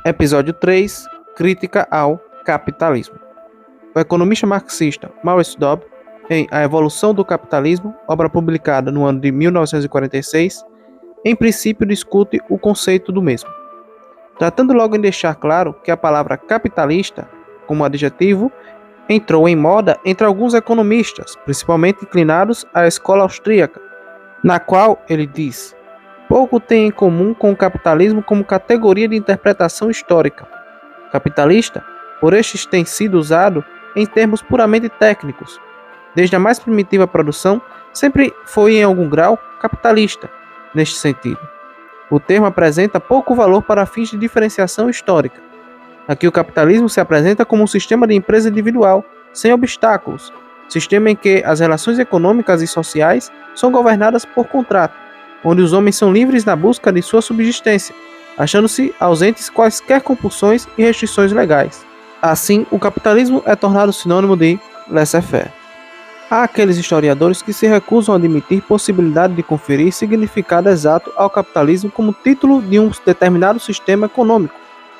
Episódio 3. Crítica ao capitalismo. O economista marxista Maurice Dobb, em A Evolução do Capitalismo, obra publicada no ano de 1946, em princípio discute o conceito do mesmo, tratando logo em deixar claro que a palavra capitalista, como adjetivo, entrou em moda entre alguns economistas, principalmente inclinados à escola austríaca, na qual ele diz: pouco tem em comum com o capitalismo como categoria de interpretação histórica. Capitalista, por estes tem sido usado em termos puramente técnicos. Desde a mais primitiva produção, sempre foi em algum grau capitalista, neste sentido. O termo apresenta pouco valor para fins de diferenciação histórica. Aqui o capitalismo se apresenta como um sistema de empresa individual, sem obstáculos, sistema em que as relações econômicas e sociais são governadas por contrato, onde os homens são livres na busca de sua subsistência, achando-se ausentes quaisquer compulsões e restrições legais. Assim, o capitalismo é tornado sinônimo de laissez-faire. Há aqueles historiadores que se recusam a admitir possibilidade de conferir significado exato ao capitalismo como título de um determinado sistema econômico.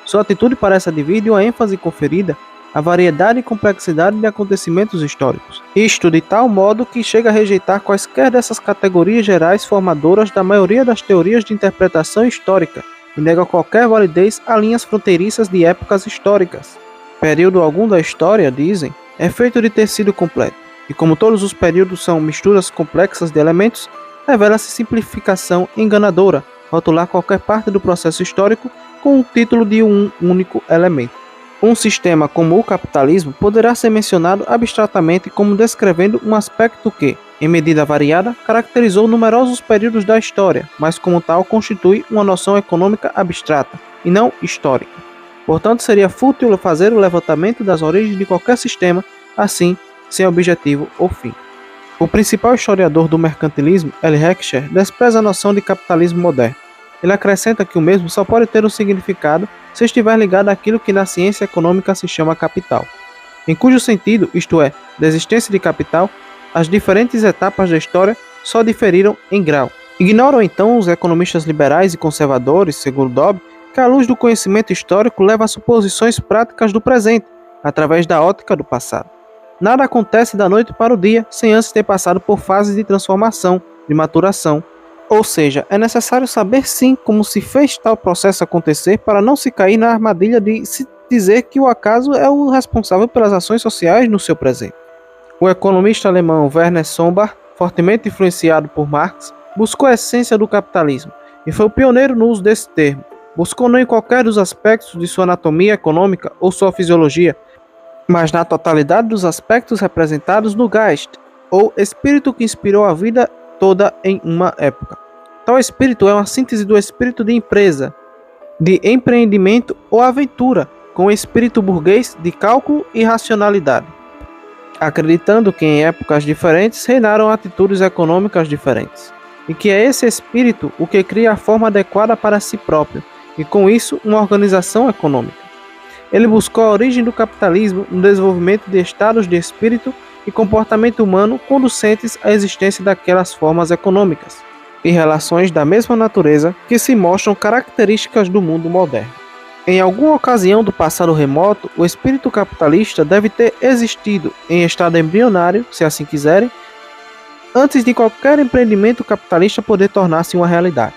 Sua atitude parece advir de uma ênfase conferida à variedade e complexidade de acontecimentos históricos. Isto de tal modo que chega a rejeitar quaisquer dessas categorias gerais formadoras da maioria das teorias de interpretação histórica e nega qualquer validez a linhas fronteiriças de épocas históricas. Período algum da história, dizem, é feito de tecido completo, e como todos os períodos são misturas complexas de elementos, revela-se simplificação enganadora rotular qualquer parte do processo histórico com o título de um único elemento. Um sistema como o capitalismo poderá ser mencionado abstratamente como descrevendo um aspecto que, em medida variada, caracterizou numerosos períodos da história, mas como tal constitui uma noção econômica abstrata, e não histórica. Portanto, seria fútil fazer o levantamento das origens de qualquer sistema, assim, sem objetivo ou fim. O principal historiador do mercantilismo, L. Heckscher, despreza a noção de capitalismo moderno. Ele acrescenta que o mesmo só pode ter um significado se estiver ligado àquilo que na ciência econômica se chama capital, em cujo sentido, isto é, da existência de capital, as diferentes etapas da história só diferiram em grau. Ignoram então os economistas liberais e conservadores, segundo Dobb, que a luz do conhecimento histórico leva a suposições práticas do presente, através da ótica do passado. Nada acontece da noite para o dia sem antes ter passado por fases de transformação, de maturação. Ou seja, é necessário saber sim como se fez tal processo acontecer para não se cair na armadilha de se dizer que o acaso é o responsável pelas ações sociais no seu presente. O economista alemão Werner Sombart, fortemente influenciado por Marx, buscou a essência do capitalismo e foi o pioneiro no uso desse termo. Buscou não em qualquer dos aspectos de sua anatomia econômica ou sua fisiologia, mas na totalidade dos aspectos representados no Geist, ou espírito que inspirou a vida toda em uma época. Tal espírito é uma síntese do espírito de empresa, de empreendimento ou aventura, com o espírito burguês de cálculo e racionalidade, acreditando que em épocas diferentes reinaram atitudes econômicas diferentes, e que é esse espírito o que cria a forma adequada para si próprio, e com isso uma organização econômica. Ele buscou a origem do capitalismo no desenvolvimento de estados de espírito e comportamento humano conducentes à existência daquelas formas econômicas e relações da mesma natureza que se mostram características do mundo moderno. Em alguma ocasião do passado remoto, o espírito capitalista deve ter existido em estado embrionário, se assim quiserem, antes de qualquer empreendimento capitalista poder tornar-se uma realidade.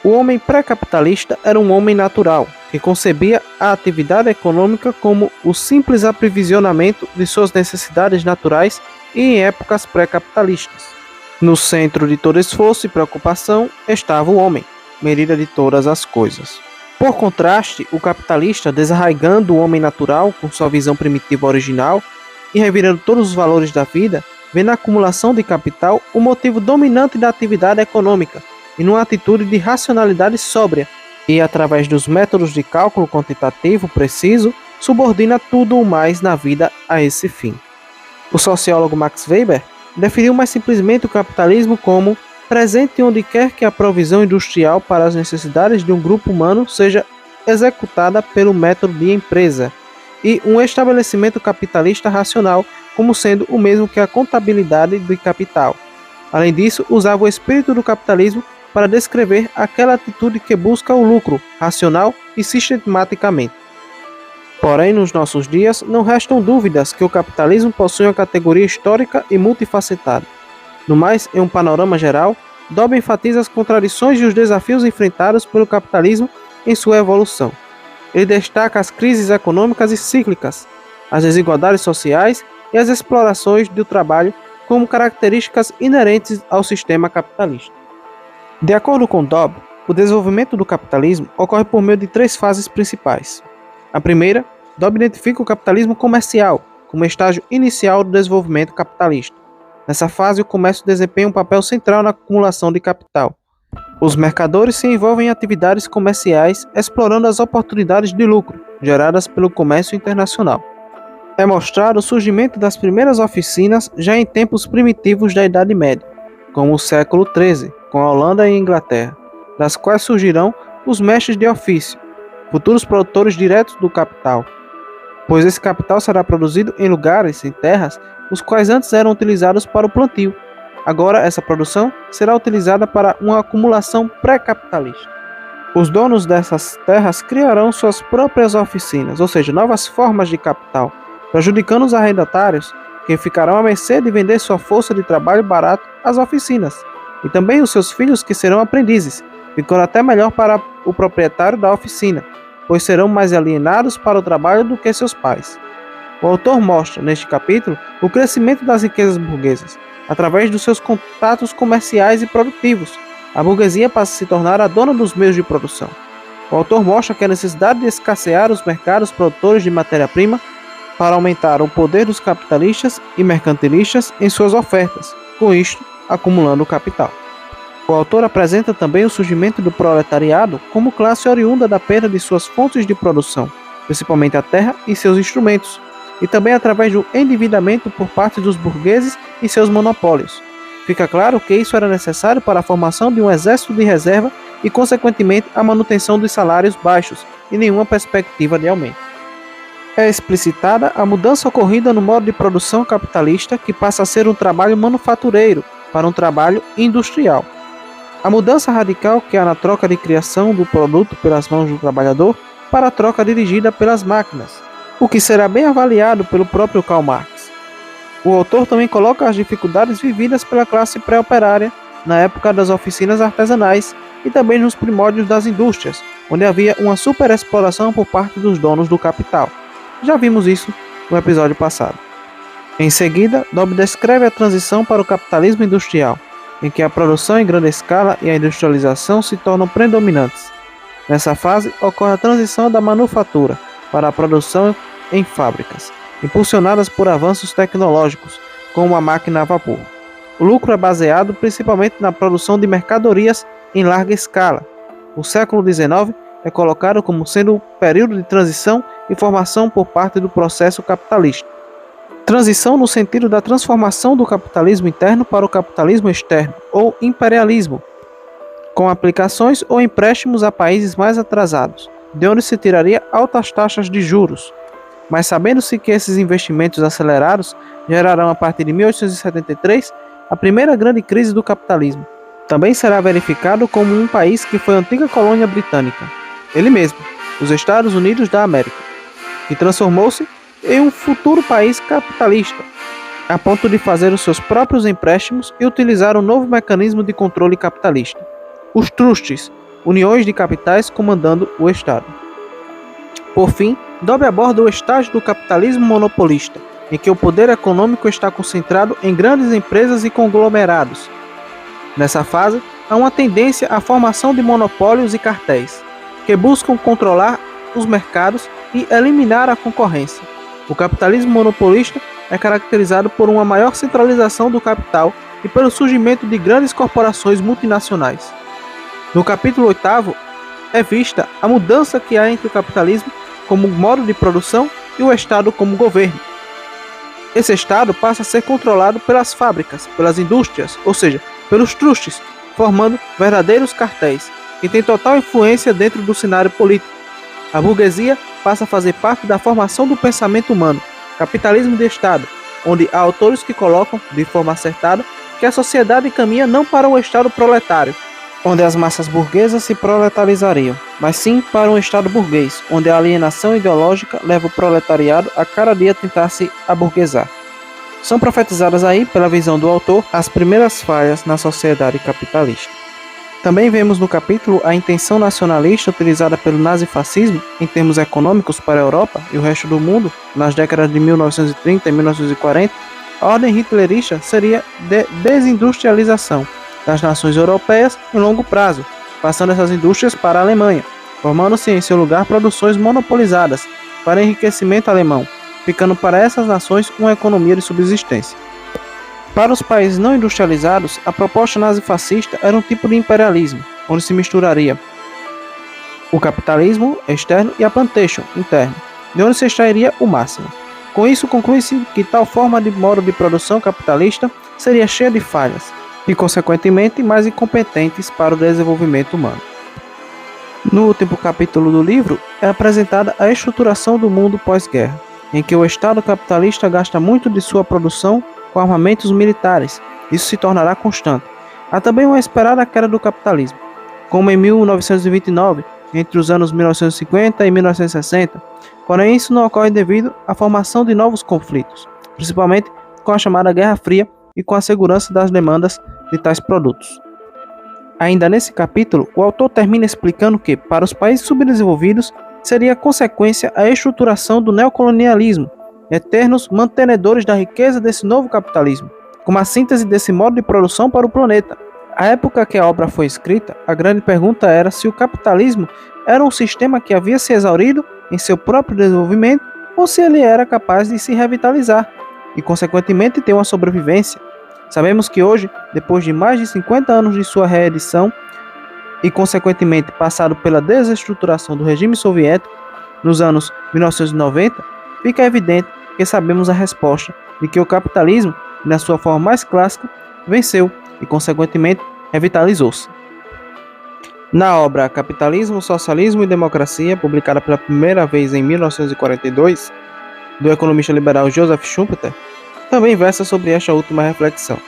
O homem pré-capitalista era um homem natural, que concebia a atividade econômica como o simples aprovisionamento de suas necessidades naturais e em épocas pré-capitalistas. No centro de todo esforço e preocupação estava o homem, medida de todas as coisas. Por contraste, o capitalista, desarraigando o homem natural com sua visão primitiva original e revirando todos os valores da vida, vê na acumulação de capital o motivo dominante da atividade econômica e numa atitude de racionalidade sóbria, e através dos métodos de cálculo quantitativo preciso, subordina tudo o mais na vida a esse fim. O sociólogo Max Weber definiu mais simplesmente o capitalismo como presente onde quer que a provisão industrial para as necessidades de um grupo humano seja executada pelo método de empresa, e um estabelecimento capitalista racional como sendo o mesmo que a contabilidade do capital. Além disso, usava o espírito do capitalismo para descrever aquela atitude que busca o lucro, racional e sistematicamente. Porém, nos nossos dias, não restam dúvidas que o capitalismo possui uma categoria histórica e multifacetada. No mais, em um panorama geral, Dobb enfatiza as contradições e os desafios enfrentados pelo capitalismo em sua evolução. Ele destaca as crises econômicas e cíclicas, as desigualdades sociais e as explorações do trabalho como características inerentes ao sistema capitalista. De acordo com Dobb, o desenvolvimento do capitalismo ocorre por meio de 3 fases principais. A primeira, Dobb identifica o capitalismo comercial como estágio inicial do desenvolvimento capitalista. Nessa fase, o comércio desempenha um papel central na acumulação de capital. Os mercadores se envolvem em atividades comerciais, explorando as oportunidades de lucro geradas pelo comércio internacional. É mostrado o surgimento das primeiras oficinas já em tempos primitivos da Idade Média, como o século XIII, com a Holanda e a Inglaterra, das quais surgirão os mestres de ofício, futuros produtores diretos do capital, pois esse capital será produzido em lugares, em terras, os quais antes eram utilizados para o plantio. Agora, essa produção será utilizada para uma acumulação pré-capitalista. Os donos dessas terras criarão suas próprias oficinas, ou seja, novas formas de capital, prejudicando os arrendatários, que ficarão à mercê de vender sua força de trabalho barato às oficinas, e também os seus filhos que serão aprendizes, ficando até melhor para o proprietário da oficina, pois serão mais alienados para o trabalho do que seus pais. O autor mostra, neste capítulo, o crescimento das riquezas burguesas, através dos seus contatos comerciais e produtivos. A burguesia passa a se tornar a dona dos meios de produção. O autor mostra que a necessidade de escassear os mercados produtores de matéria-prima para aumentar o poder dos capitalistas e mercantilistas em suas ofertas, com isto, acumulando capital. O autor apresenta também o surgimento do proletariado como classe oriunda da perda de suas fontes de produção, principalmente a terra e seus instrumentos, e também através do endividamento por parte dos burgueses e seus monopólios. Fica claro que isso era necessário para a formação de um exército de reserva e, consequentemente, a manutenção dos salários baixos e nenhuma perspectiva de aumento. É explicitada a mudança ocorrida no modo de produção capitalista, que passa a ser um trabalho manufatureiro para um trabalho industrial. A mudança radical que há na troca de criação do produto pelas mãos do trabalhador para a troca dirigida pelas máquinas, o que será bem avaliado pelo próprio Karl Marx. O autor também coloca as dificuldades vividas pela classe pré-operária na época das oficinas artesanais e também nos primórdios das indústrias, onde havia uma superexploração por parte dos donos do capital. Já vimos isso no episódio passado. Em seguida, Dobb descreve a transição para o capitalismo industrial, em que a produção em grande escala e a industrialização se tornam predominantes. Nessa fase, ocorre a transição da manufatura para a produção em fábricas, impulsionadas por avanços tecnológicos, como a máquina a vapor. O lucro é baseado principalmente na produção de mercadorias em larga escala. O século XIX é colocado como sendo o período de transição e formação por parte do processo capitalista. Transição no sentido da transformação do capitalismo interno para o capitalismo externo, ou imperialismo, com aplicações ou empréstimos a países mais atrasados, de onde se tiraria altas taxas de juros. Mas sabendo-se que esses investimentos acelerados gerarão a partir de 1873 a primeira grande crise do capitalismo. Também será verificado como um país que foi antiga colônia britânica, ele mesmo, os Estados Unidos da América, que transformou-se em um futuro país capitalista, a ponto de fazer os seus próprios empréstimos e utilizar um novo mecanismo de controle capitalista, os trusts, uniões de capitais comandando o Estado. Por fim, Dobb aborda o estágio do capitalismo monopolista, em que o poder econômico está concentrado em grandes empresas e conglomerados. Nessa fase, há uma tendência à formação de monopólios e cartéis, que buscam controlar os mercados e eliminar a concorrência. O capitalismo monopolista é caracterizado por uma maior centralização do capital e pelo surgimento de grandes corporações multinacionais. No capítulo 8º, é vista a mudança que há entre o capitalismo como modo de produção e o Estado como governo. Esse Estado passa a ser controlado pelas fábricas, pelas indústrias, ou seja, pelos trusts, formando verdadeiros cartéis, que têm total influência dentro do cenário político. A burguesia passa a fazer parte da formação do pensamento humano, capitalismo de Estado, onde há autores que colocam, de forma acertada, que a sociedade caminha não para um Estado proletário, onde as massas burguesas se proletarizariam, mas sim para um Estado burguês, onde a alienação ideológica leva o proletariado a cada dia tentar se aburguesar. São profetizadas aí, pela visão do autor, as primeiras falhas na sociedade capitalista. Também vemos no capítulo a intenção nacionalista utilizada pelo nazifascismo em termos econômicos para a Europa e o resto do mundo nas décadas de 1930 e 1940. A ordem hitlerista seria de desindustrialização das nações europeias em longo prazo, passando essas indústrias para a Alemanha, formando-se em seu lugar produções monopolizadas para enriquecimento alemão, ficando para essas nações uma economia de subsistência. Para os países não industrializados, a proposta nazifascista era um tipo de imperialismo, onde se misturaria o capitalismo externo e a plantation interno, de onde se extrairia o máximo. Com isso, conclui-se que tal forma de modo de produção capitalista seria cheia de falhas e, consequentemente, mais incompetentes para o desenvolvimento humano. No último capítulo do livro, é apresentada a estruturação do mundo pós-guerra, em que o Estado capitalista gasta muito de sua produção com armamentos militares. Isso se tornará constante. Há também uma esperada queda do capitalismo, como em 1929, entre os anos 1950 e 1960, porém isso não ocorre devido à formação de novos conflitos, principalmente com a chamada Guerra Fria e com a segurança das demandas de tais produtos. Ainda nesse capítulo, o autor termina explicando que, para os países subdesenvolvidos, seria consequência a estruturação do neocolonialismo, eternos mantenedores da riqueza desse novo capitalismo, como a síntese desse modo de produção para o planeta. À época que a obra foi escrita, a grande pergunta era se o capitalismo era um sistema que havia se exaurido em seu próprio desenvolvimento ou se ele era capaz de se revitalizar e, consequentemente, ter uma sobrevivência. Sabemos que hoje, depois de mais de 50 anos de sua reedição e, consequentemente, passado pela desestruturação do regime soviético nos anos 1990, fica evidente que sabemos a resposta de que o capitalismo, na sua forma mais clássica, venceu e, consequentemente, revitalizou-se. Na obra Capitalismo, Socialismo e Democracia, publicada pela primeira vez em 1942, do economista liberal Joseph Schumpeter, também versa sobre esta última reflexão.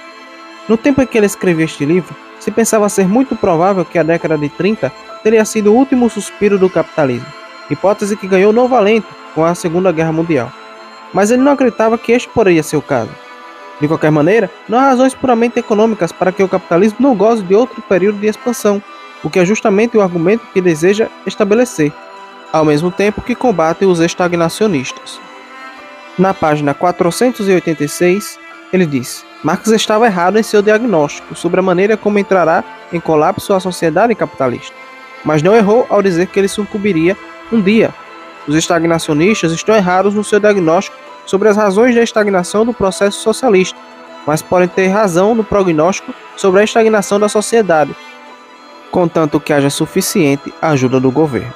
No tempo em que ele escreveu este livro, se pensava ser muito provável que a década de 30 teria sido o último suspiro do capitalismo, hipótese que ganhou novo alento com a Segunda Guerra Mundial. Mas ele não acreditava que este poderia ser o caso. De qualquer maneira, não há razões puramente econômicas para que o capitalismo não goze de outro período de expansão, o que é justamente o argumento que deseja estabelecer, ao mesmo tempo que combate os estagnacionistas. Na página 486, ele diz: Marx estava errado em seu diagnóstico sobre a maneira como entrará em colapso a sociedade capitalista, mas não errou ao dizer que ele sucumbiria um dia. Os estagnacionistas estão errados no seu diagnóstico sobre as razões da estagnação do processo socialista, mas podem ter razão no prognóstico sobre a estagnação da sociedade, contanto que haja suficiente ajuda do governo.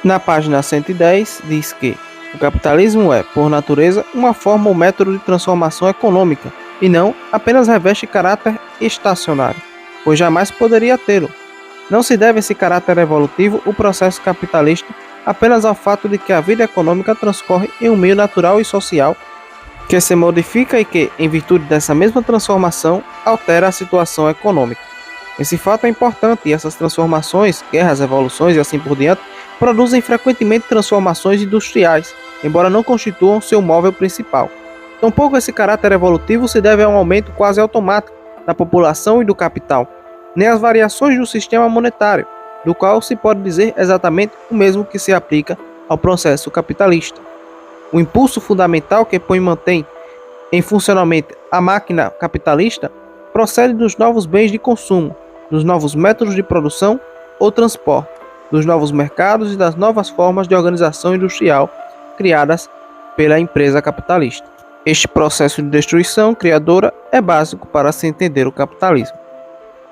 Na página 110, diz que o capitalismo é, por natureza, uma forma ou método de transformação econômica, e não apenas reveste caráter estacionário, pois jamais poderia tê-lo. Não se deve esse caráter evolutivo o processo capitalista apenas ao fato de que a vida econômica transcorre em um meio natural e social que se modifica e que, em virtude dessa mesma transformação, altera a situação econômica. Esse fato é importante e essas transformações, guerras, revoluções e assim por diante, produzem frequentemente transformações industriais, embora não constituam seu móvel principal. Tampouco esse caráter evolutivo se deve a um aumento quase automático da população e do capital, nem às variações do sistema monetário, do qual se pode dizer exatamente o mesmo que se aplica ao processo capitalista. O impulso fundamental que põe e mantém em funcionamento a máquina capitalista procede dos novos bens de consumo, dos novos métodos de produção ou transporte, dos novos mercados e das novas formas de organização industrial criadas pela empresa capitalista. Este processo de destruição criadora é básico para se entender o capitalismo.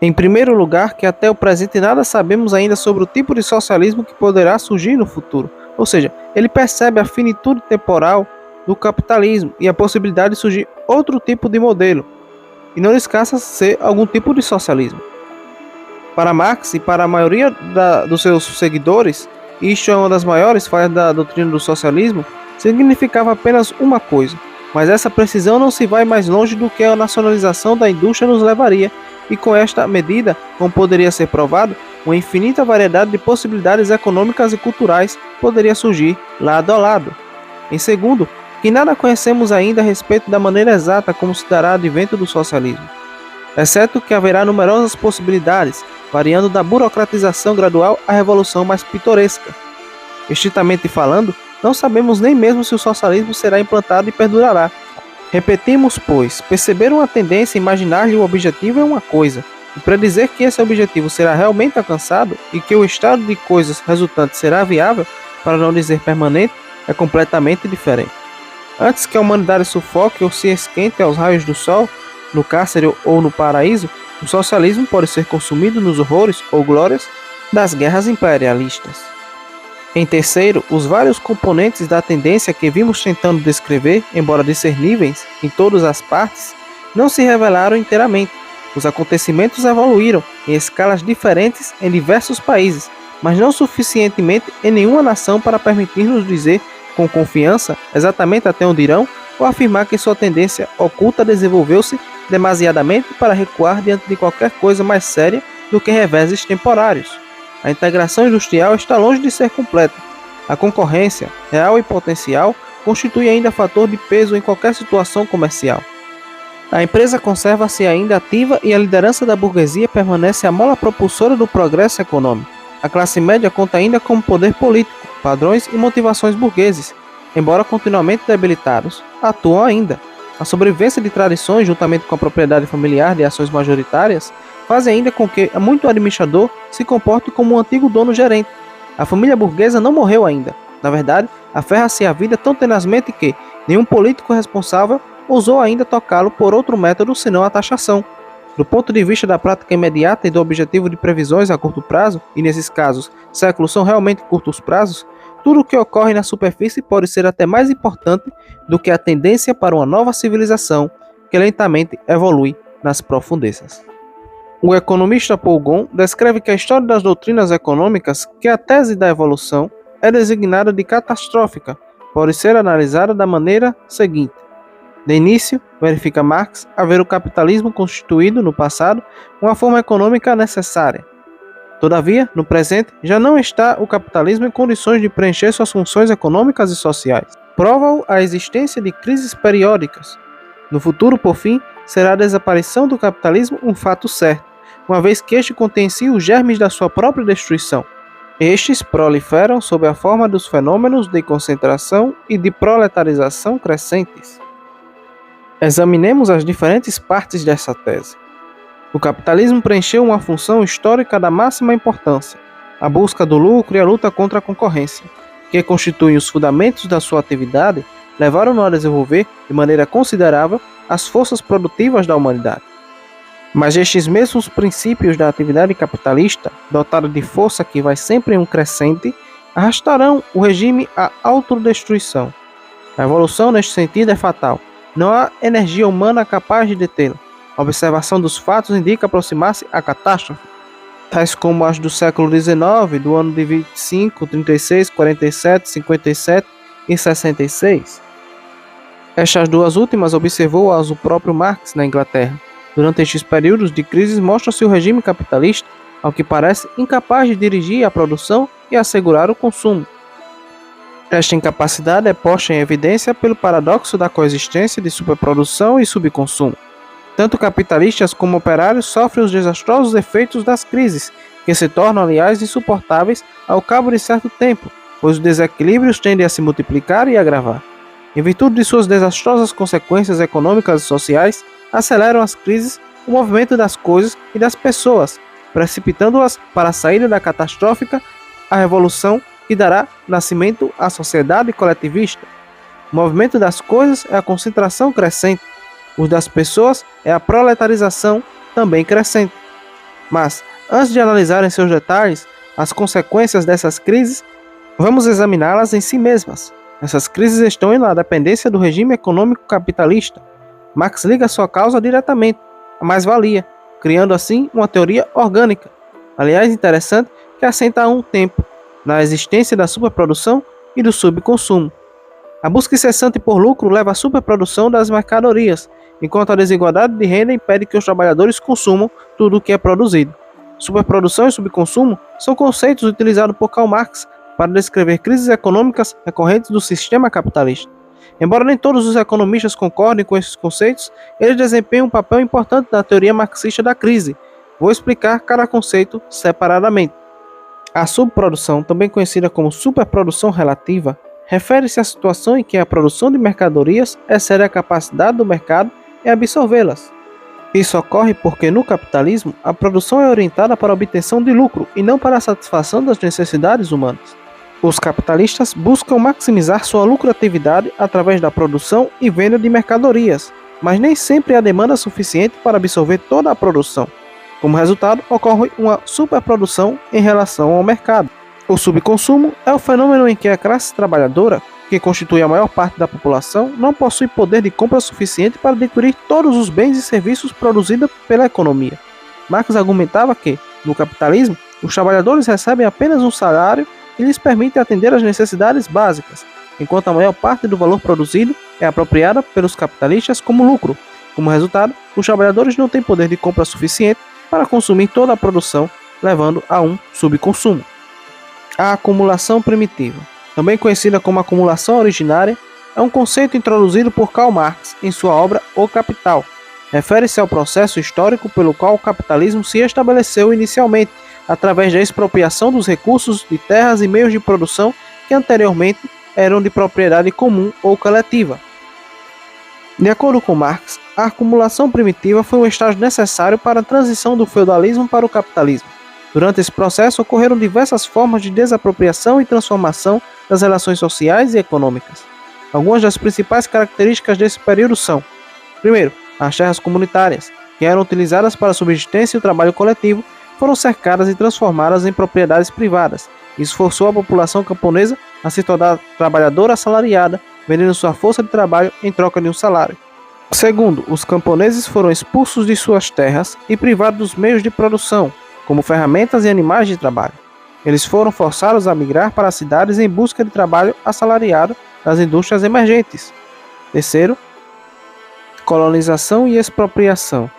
Em primeiro lugar, que até o presente nada sabemos ainda sobre o tipo de socialismo que poderá surgir no futuro. Ou seja, ele percebe a finitude temporal do capitalismo e a possibilidade de surgir outro tipo de modelo, e não escassa ser algum tipo de socialismo. Para Marx e para a maioria dos seus seguidores, isto é uma das maiores falhas da doutrina do socialismo, significava apenas uma coisa, mas essa precisão não se vai mais longe do que a nacionalização da indústria nos levaria, e com esta medida, como poderia ser provado, uma infinita variedade de possibilidades econômicas e culturais poderia surgir lado a lado. Em segundo, que nada conhecemos ainda a respeito da maneira exata como se dará o advento do socialismo, exceto que haverá numerosas possibilidades, variando da burocratização gradual à revolução mais pitoresca. Estritamente falando, não sabemos nem mesmo se o socialismo será implantado e perdurará. Repetimos, pois, perceber uma tendência e imaginar-lhe o objetivo é uma coisa, e predizer que esse objetivo será realmente alcançado e que o estado de coisas resultante será viável, para não dizer permanente, é completamente diferente. Antes que a humanidade sufoque ou se esquente aos raios do sol, no cárcere ou no paraíso, o socialismo pode ser consumido nos horrores ou glórias das guerras imperialistas. Em terceiro, os vários componentes da tendência que vimos tentando descrever, embora discerníveis em todas as partes, não se revelaram inteiramente. Os acontecimentos evoluíram em escalas diferentes em diversos países, mas não suficientemente em nenhuma nação para permitir-nos dizer com confiança exatamente até onde irão, ou afirmar que sua tendência oculta desenvolveu-se demasiadamente para recuar diante de qualquer coisa mais séria do que reveses temporários. A integração industrial está longe de ser completa. A concorrência, real e potencial, constitui ainda fator de peso em qualquer situação comercial. A empresa conserva-se ainda ativa e a liderança da burguesia permanece a mola propulsora do progresso econômico. A classe média conta ainda com poder político, padrões e motivações burgueses, embora continuamente debilitados, atuam ainda. A sobrevivência de tradições, juntamente com a propriedade familiar de ações majoritárias, fazem ainda com que muito administrador se comporte como um antigo dono gerente. A família burguesa não morreu ainda. Na verdade, aferra-se à vida tão tenazmente que nenhum político responsável ousou ainda tocá-lo por outro método senão a taxação. Do ponto de vista da prática imediata e do objetivo de previsões a curto prazo, e nesses casos, séculos são realmente curtos prazos, tudo o que ocorre na superfície pode ser até mais importante do que a tendência para uma nova civilização que lentamente evolui nas profundezas. O economista Paul Gon descreve que a história das doutrinas econômicas, que é a tese da evolução, é designada de catastrófica, pode ser analisada da maneira seguinte. De início, verifica Marx haver o capitalismo constituído, no passado, uma forma econômica necessária. Todavia, no presente, já não está o capitalismo em condições de preencher suas funções econômicas e sociais. Prova-o a existência de crises periódicas. No futuro, por fim, será a desaparição do capitalismo um fato certo, uma vez que este contém em si os germes da sua própria destruição. Estes proliferam sob a forma dos fenômenos de concentração e de proletarização crescentes. Examinemos as diferentes partes dessa tese. O capitalismo preencheu uma função histórica da máxima importância, a busca do lucro e a luta contra a concorrência, que constituem os fundamentos da sua atividade, levaram-no a desenvolver, de maneira considerável, as forças produtivas da humanidade. Mas estes mesmos princípios da atividade capitalista, dotada de força que vai sempre em um crescente, arrastarão o regime à autodestruição. A evolução neste sentido é fatal. Não há energia humana capaz de detê-la. A observação dos fatos indica aproximar-se a catástrofe, tais como as do século XIX, do ano de 25, 36, 47, 57 e 66. Estas duas últimas observou-as o próprio Marx na Inglaterra. Durante estes períodos de crise mostra-se o regime capitalista, ao que parece, incapaz de dirigir a produção e assegurar o consumo. Esta incapacidade é posta em evidência pelo paradoxo da coexistência de superprodução e subconsumo. Tanto capitalistas como operários sofrem os desastrosos efeitos das crises, que se tornam, aliás, insuportáveis ao cabo de certo tempo, pois os desequilíbrios tendem a se multiplicar e agravar. Em virtude de suas desastrosas consequências econômicas e sociais, aceleram as crises o movimento das coisas e das pessoas, precipitando-as para a saída da catastrófica, a revolução que dará nascimento à sociedade coletivista. O movimento das coisas é a concentração crescente, o das pessoas é a proletarização também crescente. Mas, antes de analisar em seus detalhes as consequências dessas crises, vamos examiná-las em si mesmas. Essas crises estão na dependência do regime econômico capitalista. Marx liga sua causa diretamente à mais-valia, criando assim uma teoria orgânica, aliás interessante, que assenta a um tempo na existência da superprodução e do subconsumo. A busca incessante por lucro leva à superprodução das mercadorias, enquanto a desigualdade de renda impede que os trabalhadores consumam tudo o que é produzido. Superprodução e subconsumo são conceitos utilizados por Karl Marx para descrever crises econômicas recorrentes do sistema capitalista. Embora nem todos os economistas concordem com esses conceitos, eles desempenham um papel importante na teoria marxista da crise. Vou explicar cada conceito separadamente. A subprodução, também conhecida como superprodução relativa, refere-se à situação em que a produção de mercadorias excede a capacidade do mercado em absorvê-las. Isso ocorre porque, no capitalismo, a produção é orientada para a obtenção de lucro e não para a satisfação das necessidades humanas. Os capitalistas buscam maximizar sua lucratividade através da produção e venda de mercadorias, mas nem sempre há demanda suficiente para absorver toda a produção. Como resultado, ocorre uma superprodução em relação ao mercado. O subconsumo é o fenômeno em que a classe trabalhadora, que constitui a maior parte da população, não possui poder de compra suficiente para adquirir todos os bens e serviços produzidos pela economia. Marx argumentava que, no capitalismo, os trabalhadores recebem apenas um salário que lhes permite atender às necessidades básicas, enquanto a maior parte do valor produzido é apropriada pelos capitalistas como lucro. Como resultado, os trabalhadores não têm poder de compra suficiente para consumir toda a produção, levando a um subconsumo. A acumulação primitiva, também conhecida como acumulação originária, é um conceito introduzido por Karl Marx em sua obra O Capital. Refere-se ao processo histórico pelo qual o capitalismo se estabeleceu inicialmente, através da expropriação dos recursos de terras e meios de produção que anteriormente eram de propriedade comum ou coletiva. De acordo com Marx, a acumulação primitiva foi um estágio necessário para a transição do feudalismo para o capitalismo. Durante esse processo ocorreram diversas formas de desapropriação e transformação das relações sociais e econômicas. Algumas das principais características desse período são: primeiro, as terras comunitárias, que eram utilizadas para a subsistência e o trabalho coletivo, foram cercadas e transformadas em propriedades privadas. Isso forçou a população camponesa a se tornar trabalhadora assalariada, vendendo sua força de trabalho em troca de um salário. Segundo, os camponeses foram expulsos de suas terras e privados dos meios de produção, como ferramentas e animais de trabalho. Eles foram forçados a migrar para as cidades em busca de trabalho assalariado nas indústrias emergentes. Terceiro, colonização e expropriação.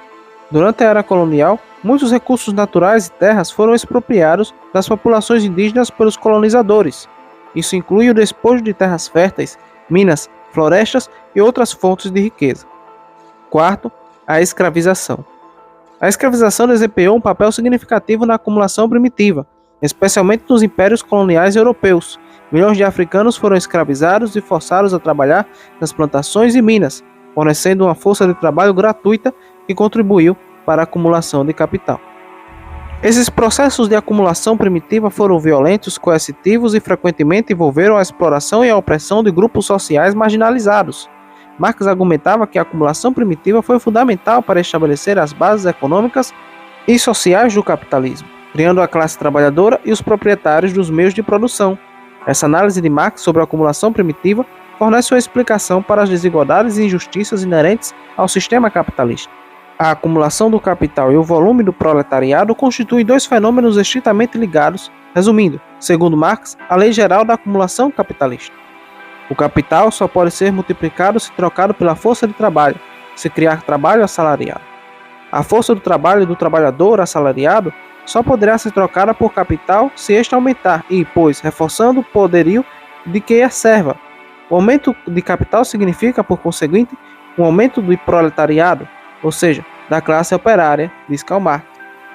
Durante a era colonial, muitos recursos naturais e terras foram expropriados das populações indígenas pelos colonizadores. Isso inclui o despojo de terras férteis, minas, florestas e outras fontes de riqueza. Quarto, a escravização. A escravização desempenhou um papel significativo na acumulação primitiva, especialmente nos impérios coloniais europeus. Milhões de africanos foram escravizados e forçados a trabalhar nas plantações e minas, fornecendo uma força de trabalho gratuita que contribuiu para a acumulação de capital. Esses processos de acumulação primitiva foram violentos, coercitivos e frequentemente envolveram a exploração e a opressão de grupos sociais marginalizados. Marx argumentava que a acumulação primitiva foi fundamental para estabelecer as bases econômicas e sociais do capitalismo, criando a classe trabalhadora e os proprietários dos meios de produção. Essa análise de Marx sobre a acumulação primitiva fornece uma explicação para as desigualdades e injustiças inerentes ao sistema capitalista. A acumulação do capital e o volume do proletariado constituem dois fenômenos estritamente ligados, resumindo, segundo Marx, a lei geral da acumulação capitalista. O capital só pode ser multiplicado se trocado pela força de trabalho, se criar trabalho assalariado. A força do trabalho do trabalhador assalariado só poderá ser trocada por capital se este aumentar e, pois, reforçando o poderio de quem a serva. O aumento de capital significa, por conseguinte, um aumento do proletariado, ou seja, da classe operária, diz Karl Marx.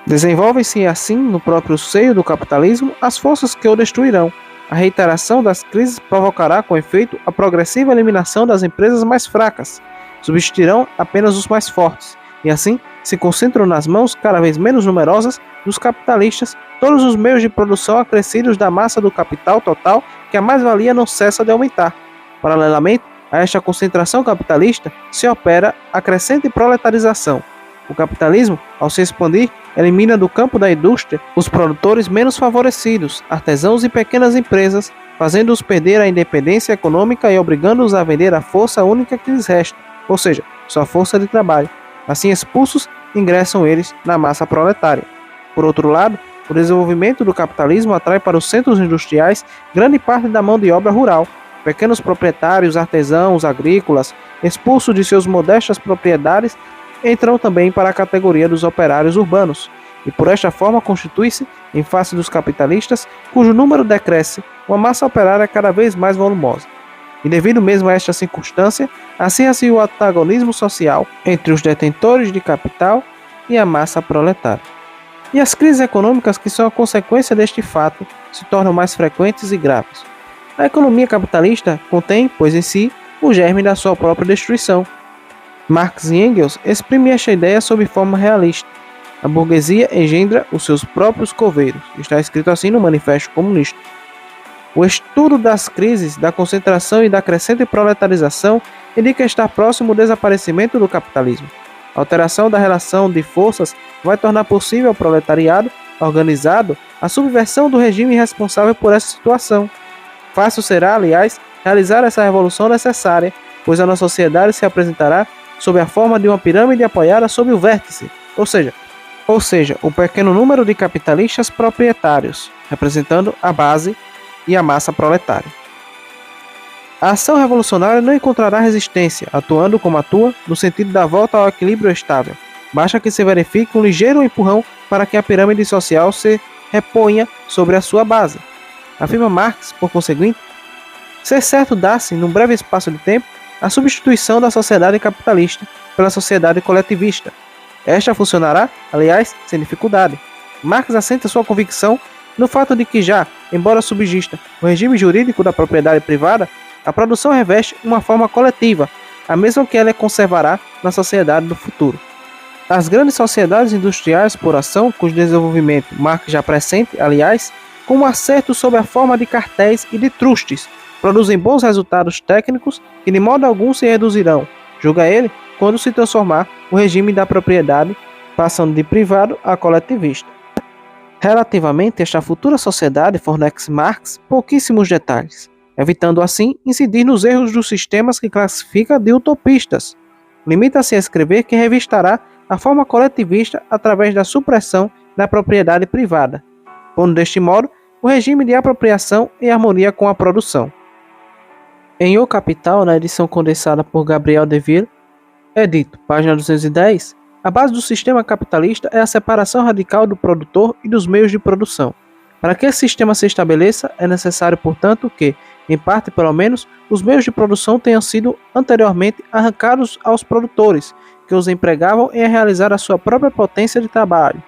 Desenvolvem-se assim, no próprio seio do capitalismo, as forças que o destruirão. A reiteração das crises provocará, com efeito, a progressiva eliminação das empresas mais fracas. Subsistirão apenas os mais fortes, e assim se concentram nas mãos cada vez menos numerosas dos capitalistas todos os meios de produção acrescidos da massa do capital total, que a mais-valia não cessa de aumentar. Paralelamente a esta concentração capitalista, se opera a crescente proletarização. O capitalismo, ao se expandir, elimina do campo da indústria os produtores menos favorecidos, artesãos e pequenas empresas, fazendo-os perder a independência econômica e obrigando-os a vender a força única que lhes resta, ou seja, sua força de trabalho. Assim expulsos, ingressam eles na massa proletária. Por outro lado, o desenvolvimento do capitalismo atrai para os centros industriais grande parte da mão de obra rural. pequenos proprietários, artesãos, agrícolas, expulsos de suas modestas propriedades, entram também para a categoria dos operários urbanos, e por esta forma constitui-se, em face dos capitalistas, cujo número decresce, uma massa operária cada vez mais volumosa. E devido mesmo a esta circunstância, acirra-se o antagonismo social entre os detentores de capital e a massa proletária. E as crises econômicas que são a consequência deste fato se tornam mais frequentes e graves. A economia capitalista contém, pois em si, o germe da sua própria destruição. Marx e Engels exprimem esta ideia sob forma realista. A burguesia engendra os seus próprios coveiros. Está escrito assim no Manifesto Comunista. O estudo das crises, da concentração e da crescente proletarização indica estar próximo o desaparecimento do capitalismo. A alteração da relação de forças vai tornar possível ao proletariado organizado a subversão do regime responsável por essa situação. Fácil será, aliás, realizar essa revolução necessária, pois a nossa sociedade se apresentará sob a forma de uma pirâmide apoiada sob o vértice, ou seja, o pequeno número de capitalistas proprietários, representando a base e a massa proletária. A ação revolucionária não encontrará resistência, atuando como atua, no sentido da volta ao equilíbrio estável. Basta que se verifique um ligeiro empurrão para que a pirâmide social se reponha sobre a sua base. Afirma Marx, por conseguinte, ser certo dá-se, num breve espaço de tempo, a substituição da sociedade capitalista pela sociedade coletivista. Esta funcionará, aliás, sem dificuldade. Marx assenta sua convicção no fato de que já, embora subsista o regime jurídico da propriedade privada, a produção reveste uma forma coletiva, a mesma que ela conservará na sociedade do futuro. As grandes sociedades industriais por ação, cujo desenvolvimento Marx já pressente, aliás, com um acerto sob a forma de cartéis e de trustes, produzem bons resultados técnicos que de modo algum se reduzirão, julga ele, quando se transformar o regime da propriedade, passando de privado a coletivista. Relativamente a esta futura sociedade, fornece Marx pouquíssimos detalhes, evitando assim incidir nos erros dos sistemas que classifica de utopistas. Limita-se a escrever que revistará a forma coletivista através da supressão da propriedade privada, pondo deste modo o regime de apropriação em harmonia com a produção. Em O Capital, na edição condensada por Gabriel Deville, é dito, página 210, a base do sistema capitalista é a separação radical do produtor e dos meios de produção. Para que esse sistema se estabeleça, é necessário, portanto, que, em parte pelo menos, os meios de produção tenham sido anteriormente arrancados aos produtores, que os empregavam em realizar a sua própria potência de trabalho,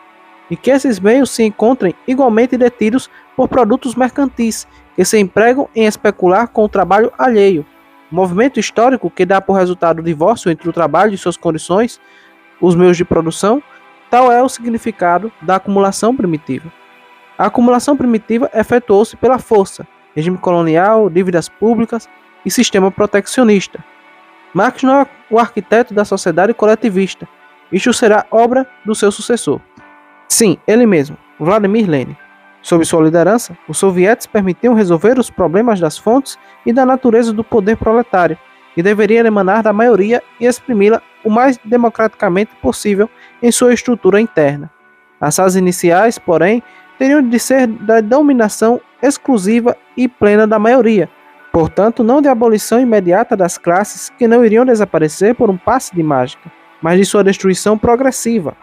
e que esses meios se encontrem igualmente detidos por produtos mercantis, que se empregam em especular com o trabalho alheio. O movimento histórico que dá por resultado o divórcio entre o trabalho e suas condições, os meios de produção, tal é o significado da acumulação primitiva. A acumulação primitiva efetuou-se pela força, regime colonial, dívidas públicas e sistema proteccionista. Marx não é o arquiteto da sociedade coletivista. Isto será obra do seu sucessor. Sim, ele mesmo, Vladimir Lenin. Sob sua liderança, os sovietes permitiam resolver os problemas das fontes e da natureza do poder proletário, e deveriam emanar da maioria e exprimi-la o mais democraticamente possível em sua estrutura interna. As fases iniciais, porém, teriam de ser da dominação exclusiva e plena da maioria, portanto não de abolição imediata das classes que não iriam desaparecer por um passe de mágica, mas de sua destruição progressiva.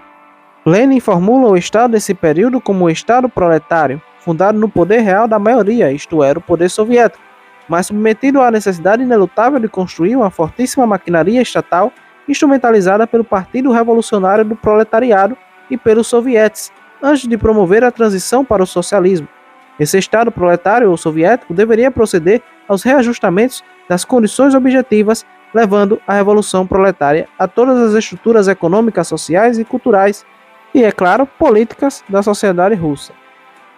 Lenin formula o Estado desse período como o Estado proletário, fundado no poder real da maioria, isto era, o poder soviético, mas submetido à necessidade inelutável de construir uma fortíssima maquinaria estatal instrumentalizada pelo Partido Revolucionário do Proletariado e pelos sovietes, antes de promover a transição para o socialismo. Esse Estado proletário ou soviético deveria proceder aos reajustamentos das condições objetivas, levando a Revolução Proletária a todas as estruturas econômicas, sociais e culturais, e, é claro, políticas da sociedade russa.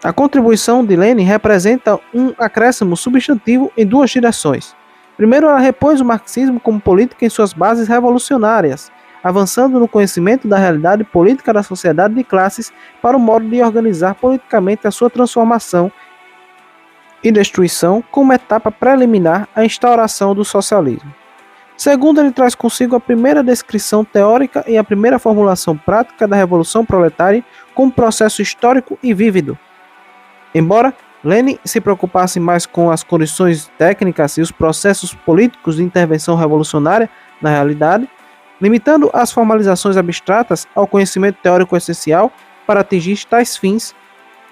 A contribuição de Lenin representa um acréscimo substantivo em duas direções. Primeiro, ela repôs o marxismo como política em suas bases revolucionárias, avançando no conhecimento da realidade política da sociedade de classes para o modo de organizar politicamente a sua transformação e destruição como etapa preliminar à instauração do socialismo. Segundo, ele traz consigo a primeira descrição teórica e a primeira formulação prática da Revolução Proletária como processo histórico e vívido. Embora Lenin se preocupasse mais com as condições técnicas e os processos políticos de intervenção revolucionária na realidade, limitando as formalizações abstratas ao conhecimento teórico essencial para atingir tais fins.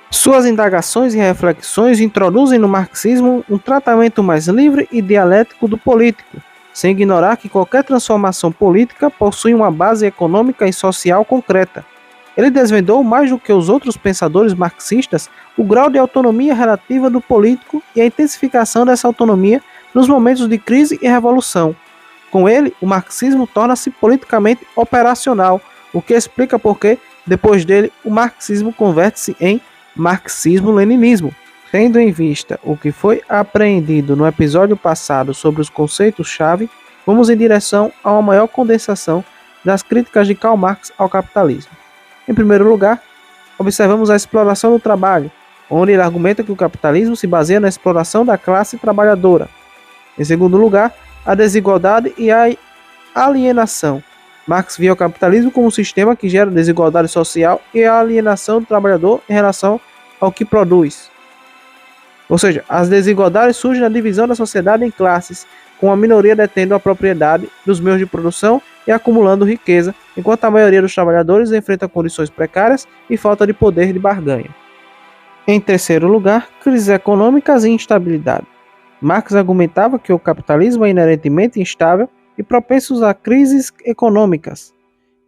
Suas indagações e reflexões introduzem no marxismo um tratamento mais livre e dialético do político, sem ignorar que qualquer transformação política possui uma base econômica e social concreta. Ele desvendou, mais do que os outros pensadores marxistas, o grau de autonomia relativa do político e a intensificação dessa autonomia nos momentos de crise e revolução. Com ele, o marxismo torna-se politicamente operacional, o que explica por que, depois dele, o marxismo converte-se em marxismo-leninismo. Tendo em vista o que foi apreendido no episódio passado sobre os conceitos-chave, vamos em direção a uma maior condensação das críticas de Karl Marx ao capitalismo. Em primeiro lugar, observamos a exploração do trabalho, onde ele argumenta que o capitalismo se baseia na exploração da classe trabalhadora. Em segundo lugar, a desigualdade e a alienação. Marx via o capitalismo como um sistema que gera desigualdade social e a alienação do trabalhador em relação ao que produz. Ou seja, as desigualdades surgem na divisão da sociedade em classes, com a minoria detendo a propriedade dos meios de produção e acumulando riqueza, enquanto a maioria dos trabalhadores enfrenta condições precárias e falta de poder de barganha. Em terceiro lugar, crises econômicas e instabilidade. Marx argumentava que o capitalismo é inerentemente instável e propenso a crises econômicas.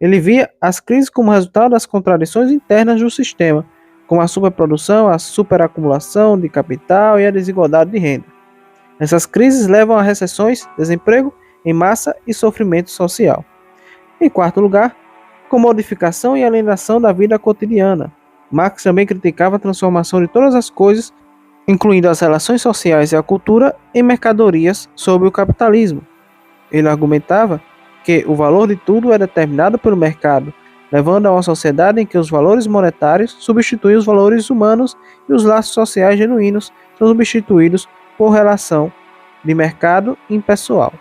Ele via as crises como resultado das contradições internas do sistema, como a superprodução, a superacumulação de capital e a desigualdade de renda. Essas crises levam a recessões, desemprego em massa e sofrimento social. Em quarto lugar, comodificação e alienação da vida cotidiana. Marx também criticava a transformação de todas as coisas, incluindo as relações sociais e a cultura, em mercadorias sob o capitalismo. Ele argumentava que o valor de tudo é determinado pelo mercado, levando a uma sociedade em que os valores monetários substituem os valores humanos e os laços sociais genuínos são substituídos por relação de mercado impessoal.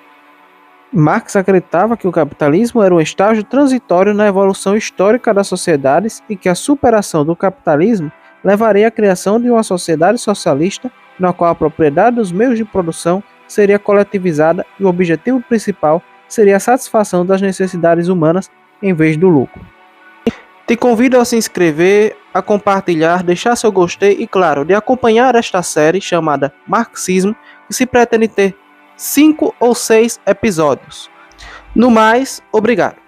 Marx acreditava que o capitalismo era um estágio transitório na evolução histórica das sociedades e que a superação do capitalismo levaria à criação de uma sociedade socialista na qual a propriedade dos meios de produção seria coletivizada e o objetivo principal seria a satisfação das necessidades humanas em vez do lucro. Te convido a se inscrever, a compartilhar, deixar seu gostei e, claro, de acompanhar esta série chamada Marxismo, que se pretende ter 5 ou 6 episódios. No mais, obrigado.